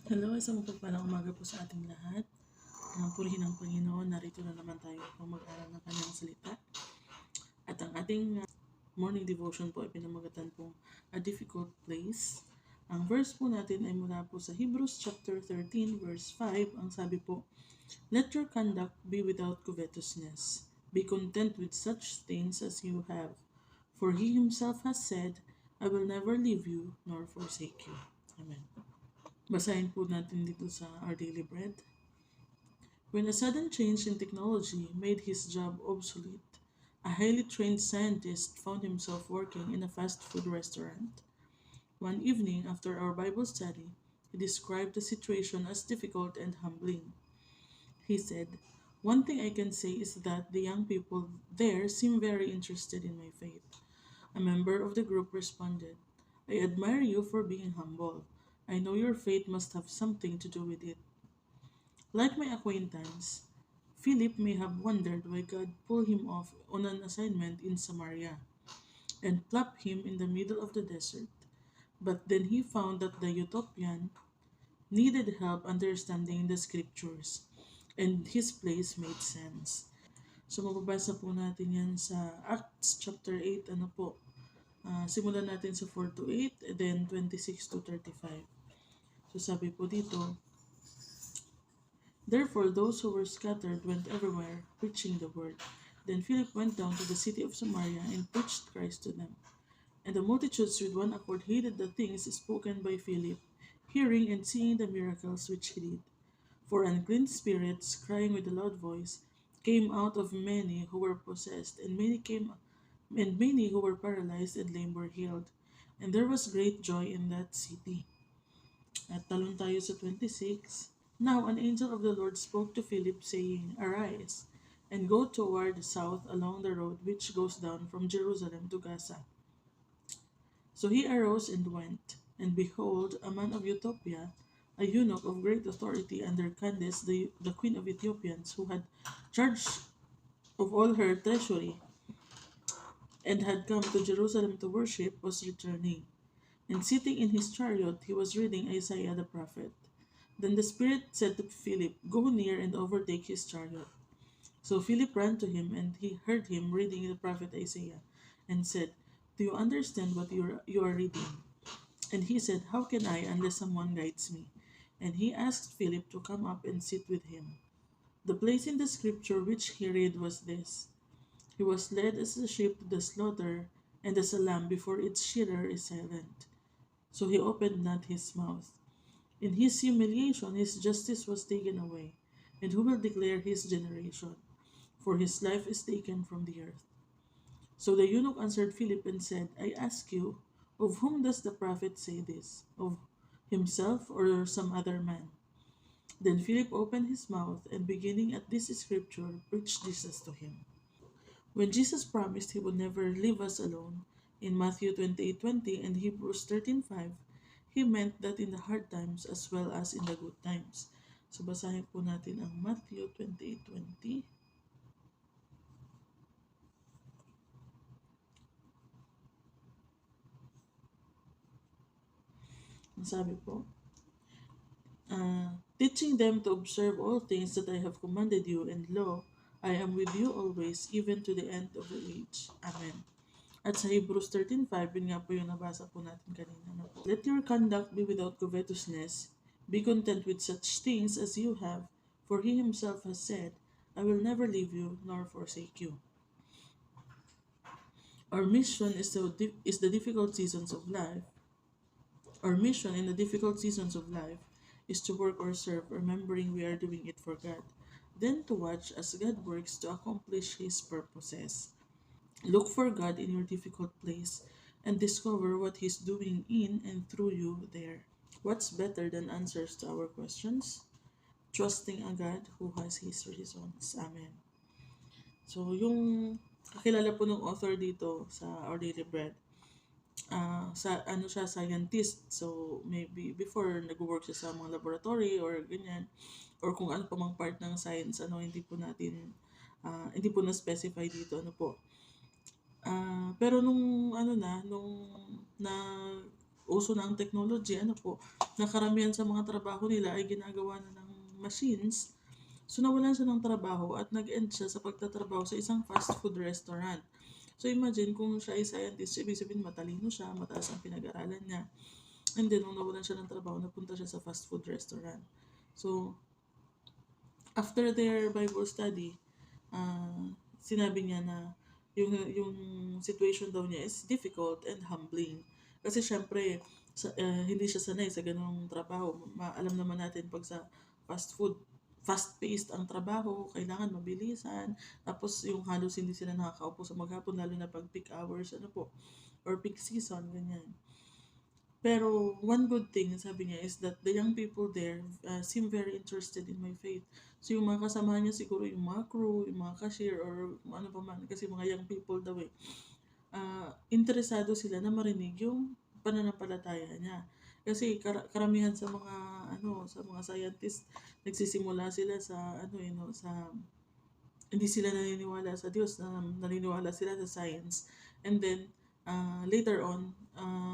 Hello, isang mapagpalang umaga po sa ating lahat. Purihin ang Panginoon, narito na naman tayo upang mag-aral ng kanyang salita. At ang ating morning devotion po ay pinamagatan po A Difficult Place. Ang verse po natin ay mula po sa Hebrews chapter 13 verse 5. Ang sabi po, "Let your conduct be without covetousness. Be content with such things as you have. For he himself has said, I will never leave you nor forsake you." Amen. Basahin po natin dito sa Our Daily Bread. When a sudden change in technology made his job obsolete, a highly trained scientist found himself working in a fast food restaurant. One evening after our Bible study, he described the situation as difficult and humbling. He said, "One thing I can say is that the young people there seem very interested in my faith." A member of the group responded, "I admire you for being humble. I know your faith must have something to do with it." Like my acquaintance, Philip may have wondered why God pulled him off on an assignment in Samaria and plopped him in the middle of the desert. But then he found that the Utopian needed help understanding the scriptures, and his place made sense. So mababasa po natin yan sa Acts chapter 8, ano po. Simulan natin sa 4 to 8, and then 26 to 35. So sabi po dito, "Therefore those who were scattered went everywhere, preaching the word. Then Philip went down to the city of Samaria and preached Christ to them. And the multitudes with one accord hated the things spoken by Philip, hearing and seeing the miracles which he did. For unclean spirits, crying with a loud voice, came out of many who were possessed, and many who were paralyzed and lame were healed. And there was great joy in that city." At talon tayo sa 26. "Now an angel of the Lord spoke to Philip, saying, Arise, and go toward the south along the road which goes down from Jerusalem to Gaza." So he arose and went. And behold, a man of Ethiopia, a eunuch of great authority under Candace, the queen of Ethiopians, who had charge of all her treasury, and had come to Jerusalem to worship, was returning. And sitting in his chariot, he was reading Isaiah the prophet. Then the Spirit said to Philip, "Go near and overtake his chariot." So Philip ran to him, and he heard him reading the prophet Isaiah, and said, "Do you understand what you are reading?" And he said, "How can I unless someone guides me?" And he asked Philip to come up and sit with him. The place in the scripture which he read was this: "He was led as a sheep to the slaughter, and as a lamb before its shearer is silent. So he opened not his mouth. In his humiliation his justice was taken away. And who will declare his generation? For his life is taken from the earth." So the eunuch answered Philip and said, "I ask you, of whom does the prophet say this? Of himself or some other man?" Then Philip opened his mouth, and beginning at this scripture, preached Jesus to him. When Jesus promised he would never leave us alone in Matthew 28:20 and Hebrews 13:5, he meant that in the hard times as well as in the good times. So basahin po natin ang Matthew 28:20. Ang sabi po, "Teaching them to observe all things that I have commanded you, and lo, I am with you always, even to the end of the age." Amen. At sa Hebrews 13:5, yun nga po yung nabasa po natin kanina. Na po. "Let your conduct be without covetousness. Be content with such things as you have, for he himself has said, I will never leave you nor forsake you." Our mission is the difficult seasons of life. Our mission in the difficult seasons of life is to work or serve, remembering we are doing it for God. Then to watch as God works to accomplish His purposes. Look for God in your difficult place and discover what He's doing in and through you there. What's better than answers to our questions? Trusting a God who has His reasons. Amen. So, yung kakilala po ng author dito sa Our Daily Bread, sa ano siya, scientist. So, maybe before nag-work siya sa mga laboratory or ganyan, or kung ano pa mang part ng science, ano, hindi po na-specify dito, ano po. Pero nung ano na, nung na uso na ang technology, ano po, na karamihan sa mga trabaho nila ay ginagawa na ng machines. So nawalan siya ng trabaho at nag-end siya sa pagtatrabaho sa isang fast food restaurant. So imagine kung siya ay scientist, ibig sabihin matalino siya, mataas ang pinag-aralan niya. And then nung nawalan siya ng trabaho, napunta siya sa fast food restaurant. So after their Bible study, sinabi niya na yung situation daw niya is difficult and humbling. Kasi syempre, hindi siya sanay sa ganung trabaho. Alam naman natin pag sa fast food, fast-paced ang trabaho, kailangan mabilisan. Tapos yung halos hindi sila nakakaupo sa maghapon, lalo na pag peak hours, ano po, or peak season, ganyan. Pero one good thing, sabi niya, is that the young people there seem very interested in my faith. So yung mga kasama niya siguro yung mga crew, yung mga cashier, or ano pa man, kasi mga young people daw eh, interesado sila na marinig yung pananampalataya niya. Kasi karamihan sa mga sa mga scientists nagsisimula sila sa sa hindi sila naniniwala sa Diyos, naniniwala sila sa science. And then, later on,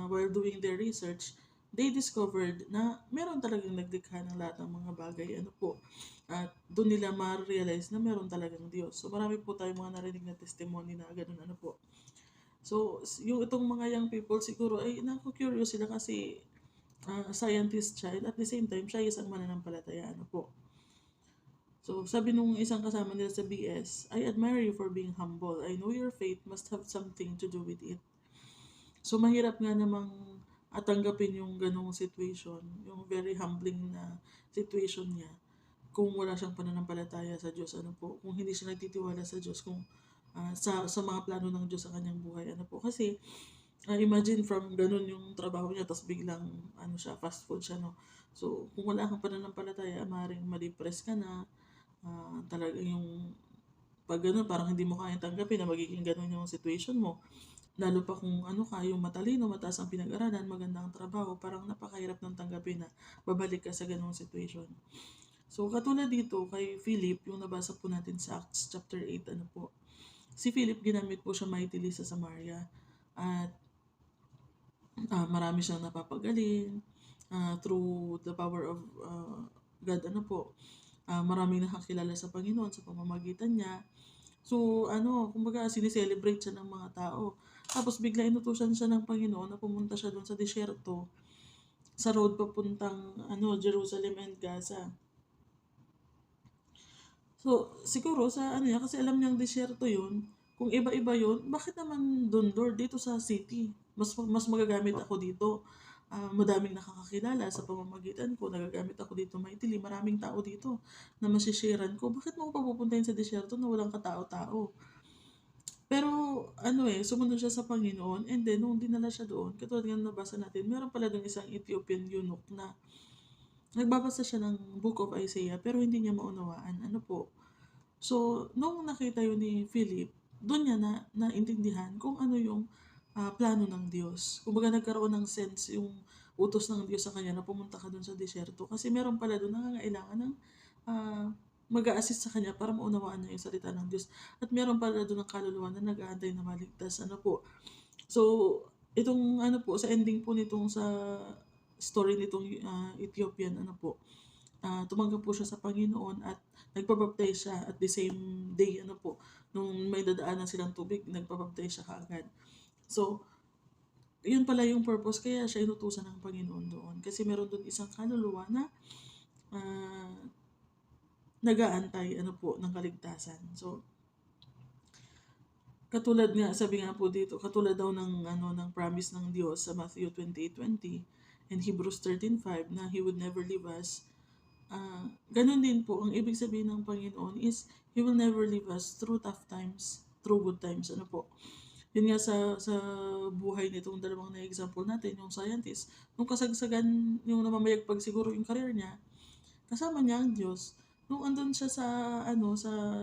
while doing their research, they discovered na meron talagang naglikha ng lahat ng mga bagay. Ano po? At doon nila ma-realize na meron talagang Diyos. So marami po tayong mga narinig na testimony na ganun ano po. So, yung itong mga young people siguro ay naku-curious sila kasi scientist siya and at the same time siya isang mananampalataya ano po. So, sabi nung isang kasama nila sa BS, I admire you for being humble. I know your faith must have something to do with it. So, mahirap nga namang tanggapin yung ganong situation, yung very humbling na situation niya, kung wala siyang pananampalataya sa Diyos, ano po, kung hindi siya nagtitiwala sa Diyos, kung sa mga plano ng Diyos sa kanyang buhay, ano po. Kasi, imagine from ganun yung trabaho niya, tapos biglang, fast food siya, no. So, kung wala kang pananampalataya, maaaring ma-depress ka na, talaga yung pag gano'n parang hindi mo kayang tanggapin na magiging gano'n yung situation mo. Lalo pa kung yung matalino, mataas ang pinag-aralan, maganda ang trabaho, parang napakahirap ng tanggapin na babalik ka sa gano'ng situation. So, katulad dito kay Philip, yung nabasa po natin sa Acts chapter 8, ano po, si Philip ginamit po siya mightily sa Samaria at marami siyang napapagaling through the power of God, ano po, maraming nakakilala sa Panginoon sa pamamagitan niya. So, kumbaga sineselebrate siya ng mga tao. Tapos bigla inutusan siya ng Panginoon na pumunta siya doon sa disyerto, sa road papuntang Jerusalem and Gaza. So, siguro sa niya, kasi alam niyang disyerto yun, kung iba-iba yun, bakit naman doon, Lord, dito sa city? Mas magagamit ako dito. Madaming nakakakilala sa pamamagitan ko, nagagamit ako dito mightily, maraming tao dito na masisharean ko. Bakit mo ko papupuntahin sa disyerto na walang katao-tao? Pero sumunod siya sa Panginoon and then nung dinala siya doon, katulad nga nabasa natin, meron pala doon isang Ethiopian eunuch na nagbabasa siya ng Book of Isaiah pero hindi niya maunawaan. Ano po? So, nung nakita yun ni Philip, doon niya naintindihan kung ano yung plano ng Diyos. Kumbaga nagkaroon ng sense yung utos ng Diyos sa kanya na pumunta ka doon sa disyerto. Kasi meron pala doon nangangailangan ng uh, mag-a-assist sa kanya para maunawaan niya yung salita ng Diyos. At meron pala doon ng kaluluwa na nag-aantay na maligtas. Ano po? So, itong po, sa ending po nitong sa story nitong Ethiopian, tumanggap po siya sa Panginoon at nagpabaptize siya at the same day, nung may dadaanan silang tubig, nagpabaptize siya kaagad. So, yun pala yung purpose kaya siya inutusan ng Panginoon doon. Kasi meron doon isang kaluluwa na nag-aantay ng kaligtasan. So, katulad nga, sabi nga po dito, katulad daw ng promise ng Diyos sa Matthew 28:20 and Hebrews 13:5 na He would never leave us. Ganun din po, ang ibig sabihin ng Panginoon is He will never leave us through tough times, through good times. Ano po? Yun nga sa buhay nitong dalawang na example natin, yung scientist, nung kasagsagan, yung namamayagpag siguro yung career niya, kasama niya ang Diyos. Nung andun siya sa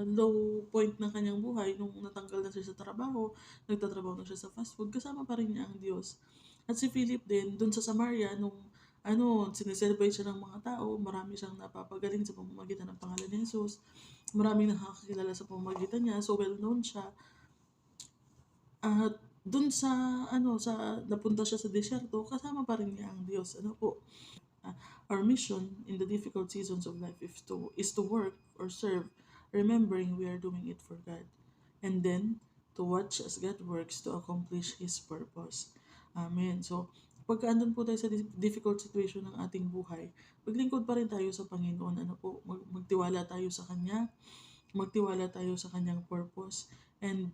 low point ng kanyang buhay, nung natanggal na siya sa trabaho, nagtatrabaho na siya sa fast food, kasama pa rin niya ang Diyos. At si Philip din, dun sa Samaria, nung sineselebrate siya ng mga tao, marami siyang napapagaling sa pamamagitan ng pangalan ni Jesus, maraming nakakakilala sa pamamagitan niya, so well known siya. At dun sa sa napunta siya sa disyerto, kasama pa rin niya ang Diyos. Ano po? Our mission in the difficult seasons of life is to work or serve, remembering we are doing it for God. And then, to watch as God works to accomplish His purpose. Amen. So, pagka andun po tayo sa difficult situation ng ating buhay, maglingkod pa rin tayo sa Panginoon. Ano po? Magtiwala tayo sa Kanya, magtiwala tayo sa Kanyang purpose, and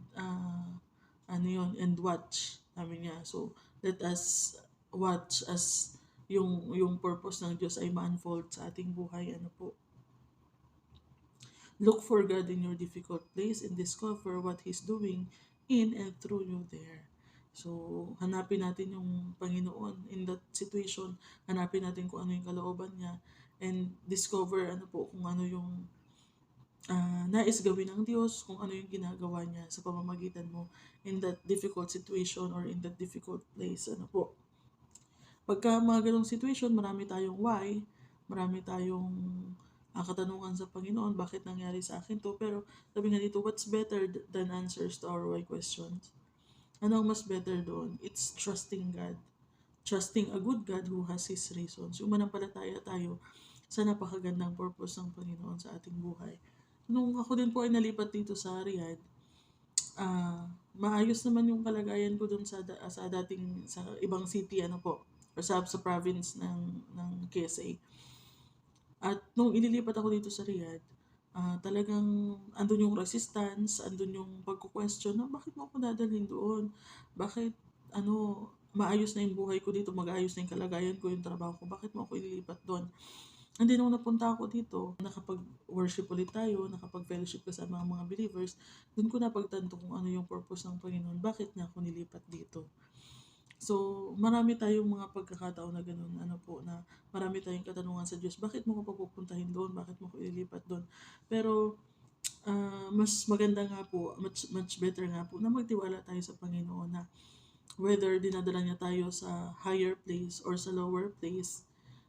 and watch. Sabi niya. So, let us watch as yung purpose ng Diyos ay ma-unfold sa ating buhay. Ano po? Look for God in your difficult place and discover what He's doing in and through you there. So, hanapin natin yung Panginoon in that situation. Hanapin natin kung ano yung kalooban niya and discover kung ano yung nais gawin ng Diyos, kung ano yung ginagawa niya sa pamamagitan mo in that difficult situation or in that difficult place. Ano po? Pagka mga ganong situation, marami tayong why, marami tayong katanungan sa Panginoon, bakit nangyari sa akin to? Pero sabi nga dito, what's better than answers to our why questions? Ano ang mas better doon? It's trusting God. Trusting a good God who has His reasons. Yung manampalataya tayo sa napakagandang purpose ng Panginoon sa ating buhay. Nung ako din po ay nalipat dito sa Riyadh, maayos naman yung kalagayan ko dun sa dating sa ibang city or sa province ng KSA. At nung ililipat ako dito sa Riyadh, talagang andun yung resistance, andun yung pagko-question na bakit mo ako dadalhin doon? Bakit maayos na yung buhay ko dito, mag-aayos na yung kalagayan ko, yung trabaho ko, bakit mo ako ililipat doon? And then nung napunta ako dito, nakapag-worship ulit tayo, nakapag-fellowship kasama mga believers, doon ko napagtanto kung ano yung purpose ng Panginoon, bakit niya ako nilipat dito. So, marami tayong mga pagkakataon na ganun, na marami tayong katanungan sa Diyos, bakit mo ko papupuntahin doon, bakit mo ko ililipat doon. Pero, mas maganda nga po, much better nga po, na magtiwala tayo sa Panginoon na whether dinadala niya tayo sa higher place or sa lower place,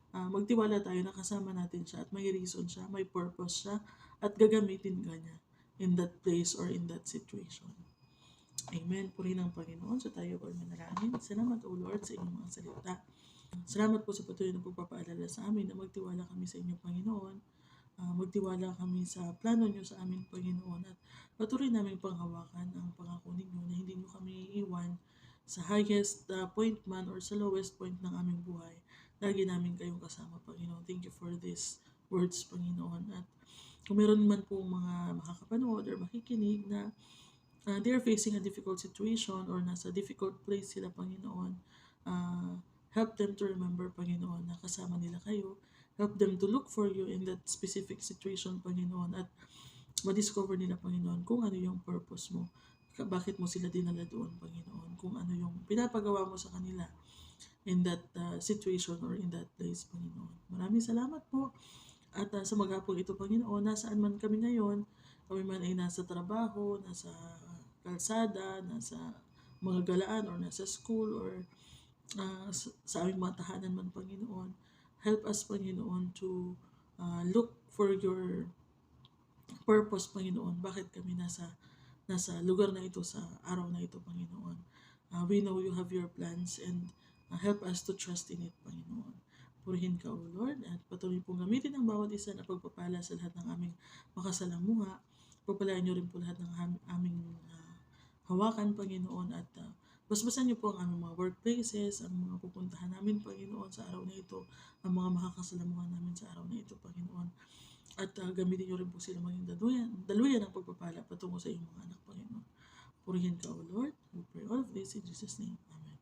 magtiwala tayo na kasama natin siya at may reason siya, may purpose siya, at gagamitin ka niya in that place or in that situation. Amen. Purihin ang Panginoon. So tayo po ay manalangin. Salamat o Lord sa inyong mga salita. Salamat po sa patuloy na pagpapaalala sa amin na magtiwala kami sa inyong Panginoon. Magtiwala kami sa plano niyo sa amin, Panginoon, at patuloy namin panghawakan ang pangako ninyo na hindi niyo kami iiwan sa highest point man or sa lowest point ng aming buhay. Lagi namin kayong kasama, Panginoon. Thank you for these words, Panginoon. At kung meron man po mga makakapanood or makikinig na they are facing a difficult situation or nasa difficult place sila, Panginoon, help them to remember, Panginoon, na kasama nila kayo. Help them to look for you in that specific situation, Panginoon, at ma-discover nila, Panginoon, kung ano yung purpose mo. Bakit mo sila dinala doon, Panginoon? Kung ano yung pinapagawa mo sa kanila in that situation or in that place, Panginoon. Maraming salamat po. At sa maghapong ito, Panginoon, nasaan man kami ngayon, kami man ay nasa trabaho, nasa kalsada, nasa mga galaan, or nasa school, or sa aming mga tahanan man, Panginoon. Help us, Panginoon, to look for your purpose, Panginoon. Bakit kami nasa lugar na ito, sa araw na ito, Panginoon. We know you have your plans and help us to trust in it, Panginoon. Purihin ka, O Lord, at patuloy pong gamitin ang bawat isa na pagpapala sa lahat ng aming makasalamuha. Pagpalain niyo rin po lahat ng aming hawakan, Panginoon, at basbasan niyo po ang aming mga workplaces, ang mga pupuntahan namin, Panginoon, sa araw na ito, ang mga makakasalamuhan namin sa araw na ito, Panginoon. At gamitin niyo rin po sila maging daluyan ng pagpapala patungo sa iyong mga anak, Panginoon. Purihin ka, O Lord. We pray all of this in Jesus' name. Amen.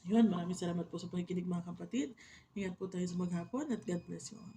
Yun, maraming salamat po sa pakikinig, mga kapatid. Ingat po tayo sa maghapon at God bless you all.